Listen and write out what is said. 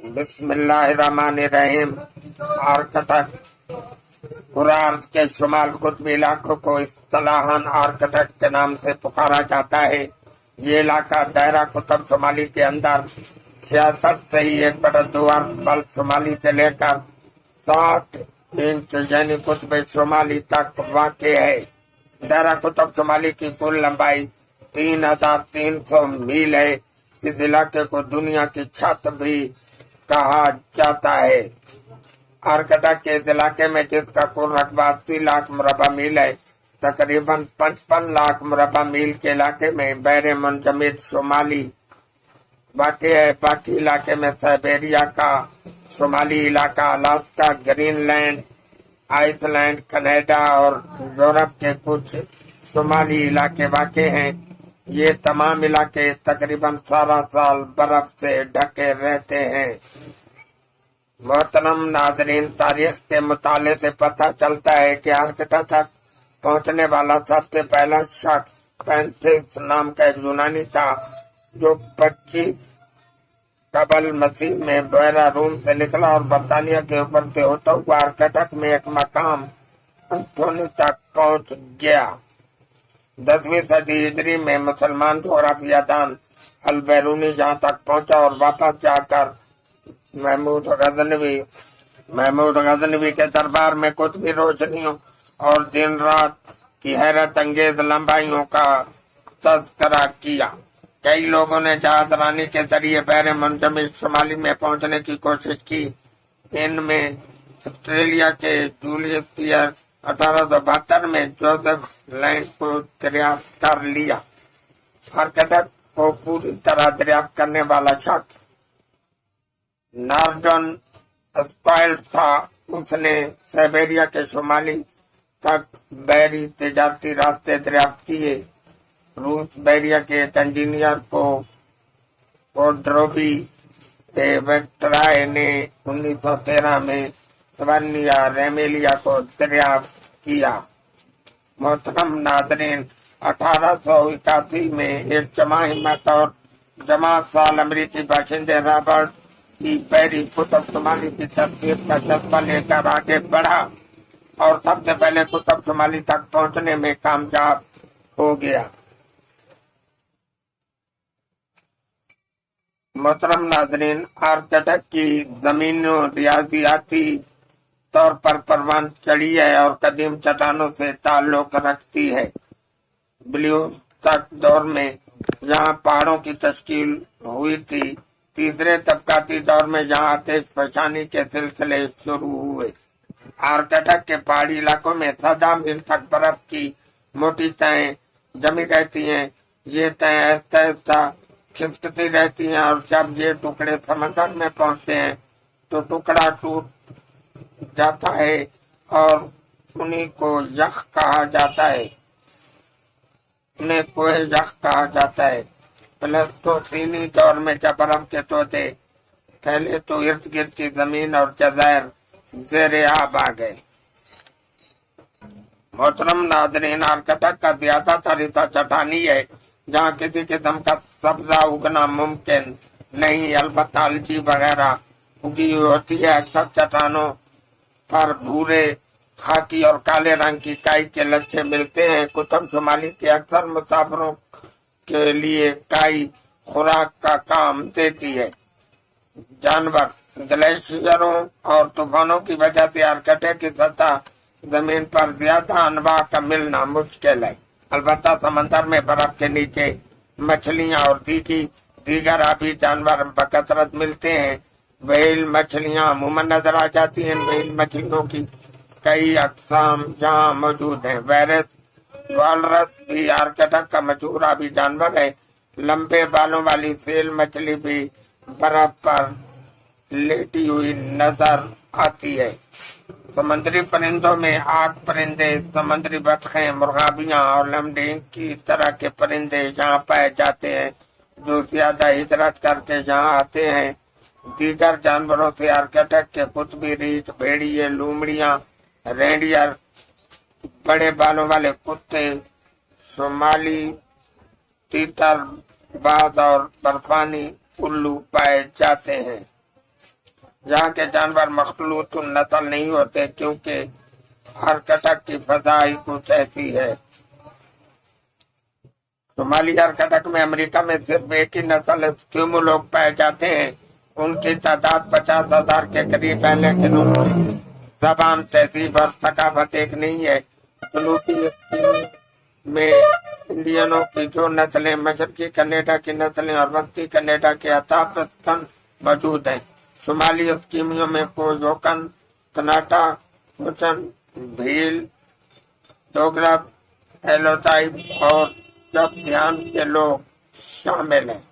बिस्मिल्लाहिर्रहमानिर्रहीम। आर्कटक कुरार्स के शुमाल कुतबी इलाकों को इस्तिलाहन आर्कटक के नाम से पुकारा जाता है। ये इलाका दायरा कुतुब शुमाली के अंदर 66 से ही 1/2 बल शुमाली से लेकर 60 इंच यानी कुतुब शुमाली तक वाक़ है। दायरा कुतुब शुमाली की कुल लंबाई 3300 मील है। इस इलाके को दुनिया की छत भी कहा जाता है। आर्कटक के इस इलाके में जिसका कुल रकबा 80 लाख मुरबा मील है, तकरीबन 55 लाख मुरबा मील के इलाके में बहरे मुंजमद शुमाली वाक़ है। बाकी इलाके में साइबेरिया का शुमाली इलाका, अलास्का, ग्रीनलैंड, आइसलैंड, कनाडा और यूरोप के कुछ शुमाली इलाके वाक़ हैं। ये तमाम इलाके तकरीबन सारा साल बर्फ से ढके रहते हैं। मोहतरम नाजरीन, तारीख के मुताले से पता चलता है कि आर्कटक तक पहुंचने वाला सबसे पहला शख्स पेंथिस नाम का एक यूनानी था, जो 25 कबल मसीह में बहरा रूम से निकला और बर्तानिया के ऊपर से होता हुआ आर्कटक में एक मकाम एंथोनी तक पहुंच गया। 10वीं सदी हिजरी में मुसलमान जोग्राफियादान अल बैरूनी यहाँ तक पहुंचा और वापस जाकर महमूद गजनवी के दरबार में कुतबी रोशनियों और दिन रात की हैरत अंगेज लंबाइयों का तज़किरा किया। कई लोगों ने जहाज रानी के जरिए बहरे मुंजमद शुमाली में पहुंचने की कोशिश की। इनमें ऑस्ट्रेलिया के जूलियस पियर 1872 में जोसेफ लैंड को दरियाफ्त कर लिया। आर्कटक को पूरी तरह दरियाफ्त करने वाला शख्स नॉर्डन स्पाइल्ड था। उसने साइबेरिया के शुमाली तक बहरी तिजारती रास्ते दरियाफ्त किए। रूस बहरिया के एक इंजीनियर को कोड्रोबी वेक्टराय ने 1913 में स्वर्निया रेमेलिया को दरियाफ्त किया। मोहतरम नाज़रीन, 1881 में एक जमा हिम्मत और जमा साल अमरीकी बाशिंदे रॉबर्ट की बहरी कुतुब शुमाली की तस्वीर का जज्बा लेकर आगे बढ़ा और सबसे पहले कुतुब शुमाली तक पहुंचने में कामयाब हो गया। मोहतरम नाज़रीन, आर्कटक की जमीनों रियाजियाती तौर पर परवान चढ़ी है और कदीम चट्टानों से ताल्लुक रखती है। ब्लियोस्तक दौर में यहाँ पहाड़ों की तश्कील हुई थी। तीसरे तबकाती दौर में यहाँ आतिशफशानी के सिलसिले शुरू हुए। आर्कटक के पहाड़ी इलाकों में 1000 मील तक बर्फ की मोटी तहें जमी रहती हैं। ये तहें आहिस्ता खिसकती रहती हैं और जब ये टुकड़े समंदर में पहुंचते हैं तो टुकड़ा टूट जाता है और उन्हीं को यख कहा जाता है। उन्हें कोह यख कहा जाता है। प्लेस्टोसीनी दौर में जब बर्फ के तोते फैले तो इर्द गिर्द की जमीन और जज़ायर ज़ेरे आब आ गए। मोहतरम नाज़रीन, आर्कटक का ज्यादातर हिस्सा चट्टानी है, जहाँ किसी किस्म का सब्जा उगना मुमकिन नहीं। अलबत्ता अलची वगैरह उगी होती है। अक्सर चट्टानों पर भूरे, खाकी और काले रंग की काई के लच्छे मिलते हैं। कुतुब शुमाली के अक्सर मुसाफिरों के लिए काई खुराक का काम देती है। जानवर, ग्लेशियरों और तूफानों की वजह से आर्कटक की सतह जमीन पर ज्यादा अनवा का मिलना मुश्किल है। अलबत्ता समंदर में बर्फ के नीचे मछलियां और दीगर आबी जानवर बकसरत मिलते हैं। व्हेल मछलियां अमूमन नजर आ जाती हैं। व्हेल मछलियों की कई अक़साम यहाँ मौजूद हैं। वालरस भी आर्कटक का मशहूर आबी जानवर है। लंबे बालों वाली सेल मछली भी बर्फ पर लेटी हुई नजर आती है। समुद्री परिंदों में आग परिंदे, समुद्री बतखें, मुर्गाबियां और लमडिंग की तरह के परिंदे यहाँ पाए जाते हैं, जो ज्यादा हिजरत करके यहाँ आते हैं। दीगर जानवरों से आर्कटक के कुतबी रीछ, भेड़िए, लोमड़ियां, रेंडियर, बड़े बालों वाले कुत्ते, शुमाली तीतर, बाज और बर्फानी उल्लू पाए जाते हैं। यहाँ के जानवर मखलूत नस्ल नहीं होते क्योंकि हरकटक की फजाई कुछ ऐसी है। सोमाली हरकटक में अमेरिका में सिर्फ एक ही नस्ल एस्किमो लोग पाए जाते हैं। उनकी तादाद 50,000 के करीब है, लेकिन उनकी जबान, तहजीब और सकाफत एक नहीं है। जनूबी एस्किमो में इंडियनों की जो नस्लें, मशरकी कनाडा की नस्लें और वस्ती कनाडा के अतापस्तन मौजूद हैं। शुमाली एस्किमो में पोजोकन, कनाटा, कोचन, भील, डोगरा, एलोटाइप और जब ध्यान के लोग शामिल हैं।